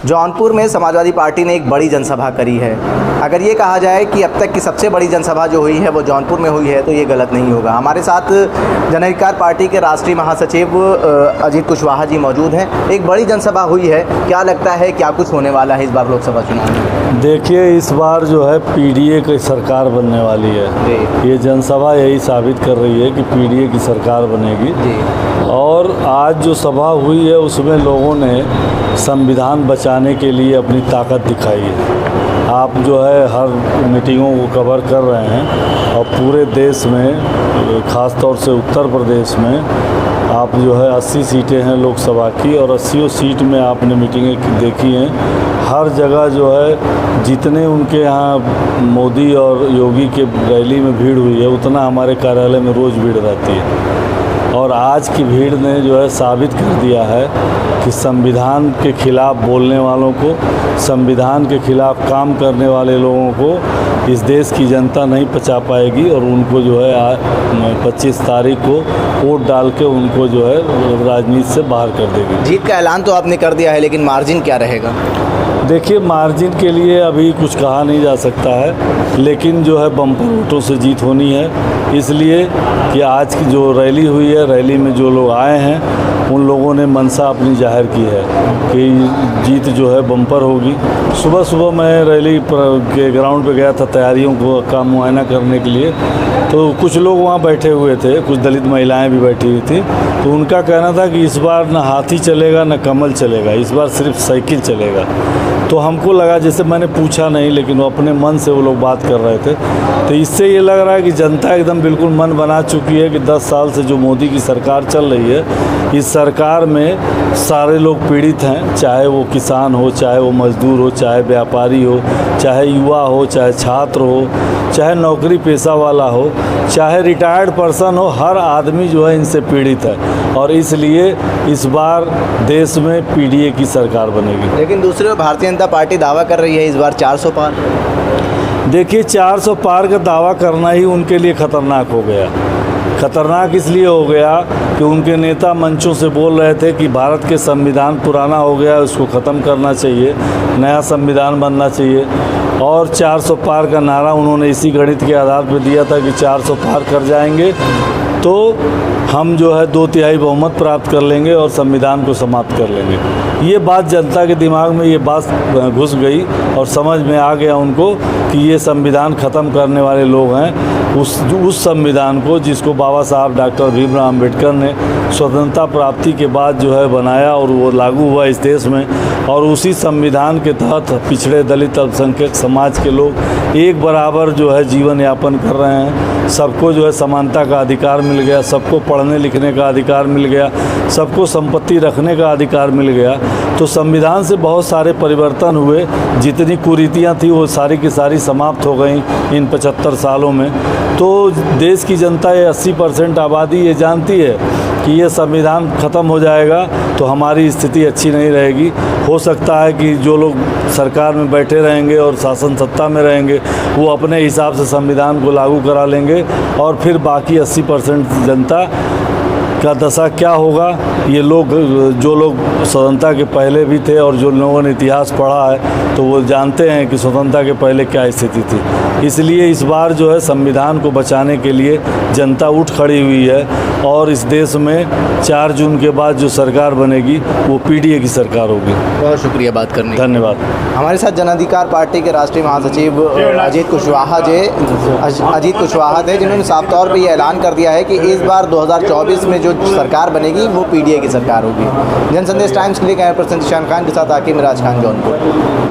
जौनपुर में समाजवादी पार्टी ने एक बड़ी जनसभा करी है। अगर ये कहा जाए कि अब तक की सबसे बड़ी जनसभा जो हुई है वो जौनपुर में हुई है तो ये गलत नहीं होगा। हमारे साथ जन अधिकार पार्टी के राष्ट्रीय महासचिव अजीत कुशवाहा जी मौजूद हैं। एक बड़ी जनसभा हुई है, क्या लगता है क्या कुछ होने वाला है इस बार लोकसभा चुनाव में? देखिए, इस बार जो है पीडीए की सरकार बनने वाली है। ये जनसभा यही साबित कर रही है कि पीडीए की सरकार बनेगी। और आज जो सभा हुई है उसमें लोगों ने संविधान बचाने के लिए अपनी ताकत दिखाई है। आप जो है हर मीटिंगों को कवर कर रहे हैं और पूरे देश में, ख़ास तौर से उत्तर प्रदेश में आप जो है 80 सीटें हैं लोकसभा की और 80 सीट में आपने मीटिंगें देखी हैं। हर जगह जो है जितने उनके यहाँ मोदी और योगी के रैली में भीड़ हुई है उतना हमारे कार्यालय में रोज़ भीड़ रहती है। और आज की भीड़ ने जो है साबित कर दिया है कि संविधान के खिलाफ बोलने वालों को, संविधान के खिलाफ काम करने वाले लोगों को इस देश की जनता नहीं पचा पाएगी और उनको जो है 25 तारीख को वोट डाल के उनको जो है राजनीति से बाहर कर देगी। जीत का ऐलान तो आपने कर दिया है, लेकिन मार्जिन क्या रहेगा? देखिए, मार्जिन के लिए अभी कुछ कहा नहीं जा सकता है, लेकिन जो है बम्पर वोटों से जीत होनी है। इसलिए कि आज की जो रैली हुई है, रैली में जो लोग आए हैं उन लोगों ने मनसा अपनी जाहिर की है कि जीत जो है बम्पर होगी। सुबह सुबह मैं रैली के ग्राउंड पे गया था तैयारियों का मुआयना करने के लिए, तो कुछ लोग वहाँ बैठे हुए थे, कुछ दलित महिलाएं भी बैठी हुई थी। तो उनका कहना था कि इस बार न हाथी चलेगा न कमल चलेगा, इस बार सिर्फ साइकिल चलेगा। तो हमको लगा, जैसे मैंने पूछा नहीं लेकिन वो अपने मन से वो लोग बात कर रहे थे, तो इससे ये लग रहा है कि जनता एकदम बिल्कुल मन बना चुकी है कि 10 साल से जो मोदी की सरकार चल रही है, इस सरकार में सारे लोग पीड़ित हैं। चाहे वो किसान हो, चाहे वो मजदूर हो, चाहे व्यापारी हो, चाहे युवा हो, चाहे छात्र हो, चाहे नौकरी पेशा वाला हो, चाहे रिटायर्ड पर्सन हो, हर आदमी जो है इनसे पीड़ित है। और इसलिए इस बार देश में पीडीए की सरकार बनेगी। लेकिन दूसरी ओर भारतीय जनता पार्टी दावा कर रही है इस बार 400 पार। देखिए, 400 पार का दावा करना ही उनके लिए खतरनाक हो गया। खतरनाक इसलिए हो गया कि उनके नेता मंचों से बोल रहे थे कि भारत के संविधान पुराना हो गया है, उसको ख़त्म करना चाहिए, नया संविधान बनना चाहिए। और 400 पार का नारा उन्होंने इसी गणित के आधार पर दिया था कि 400 पार कर जाएंगे तो हम जो है 2/3 बहुमत प्राप्त कर लेंगे और संविधान को समाप्त कर लेंगे। ये बात जनता के दिमाग में ये बात घुस गई और समझ में आ गया उनको कि ये संविधान ख़त्म करने वाले लोग हैं। उस संविधान को जिसको बाबा साहब डॉक्टर भीमराव अम्बेडकर ने स्वतंत्रता प्राप्ति के बाद जो है बनाया और वो लागू हुआ इस देश में, और उसी संविधान के तहत पिछड़े दलित अल्पसंख्यक समाज के लोग एक बराबर जो है जीवन यापन कर रहे हैं। सबको जो है समानता का अधिकार मिल गया, सबको पढ़ने लिखने का अधिकार मिल गया, सबको संपत्ति रखने का अधिकार मिल गया। तो संविधान से बहुत सारे परिवर्तन हुए, जितनी कुरीतियाँ थी वो सारी की सारी समाप्त हो गई इन 75 सालों में। तो देश की जनता, ये 80% आबादी ये जानती है कि ये संविधान ख़त्म हो जाएगा तो हमारी स्थिति अच्छी नहीं रहेगी। हो सकता है कि जो लोग सरकार में बैठे रहेंगे और शासन सत्ता में रहेंगे वो अपने हिसाब से संविधान को लागू करा लेंगे और फिर बाकी 80% जनता का दशा क्या होगा, ये लोग, जो लोग स्वतंत्रता के पहले भी थे और जो लोगों ने इतिहास पढ़ा है तो वो जानते हैं कि स्वतंत्रता के पहले क्या स्थिति थी। इसलिए इस बार जो है संविधान को बचाने के लिए जनता उठ खड़ी हुई है और इस देश में 4 जून के बाद जो सरकार बनेगी वो पीडीए की सरकार होगी। बहुत शुक्रिया बात करने का। धन्यवाद। हमारे साथ जन अधिकार पार्टी के राष्ट्रीय महासचिव अजीत कुशवाहा थे, जिन्होंने साफ तौर पर यह ऐलान कर दिया है कि इस बार 2024 में जो सरकार बनेगी वो पीडीए की सरकार होगी। जन संदेश टाइम्स के लिए कैमरा पर्सन जिशान खान के साथ आकिब मिराज खान, जौनपुर।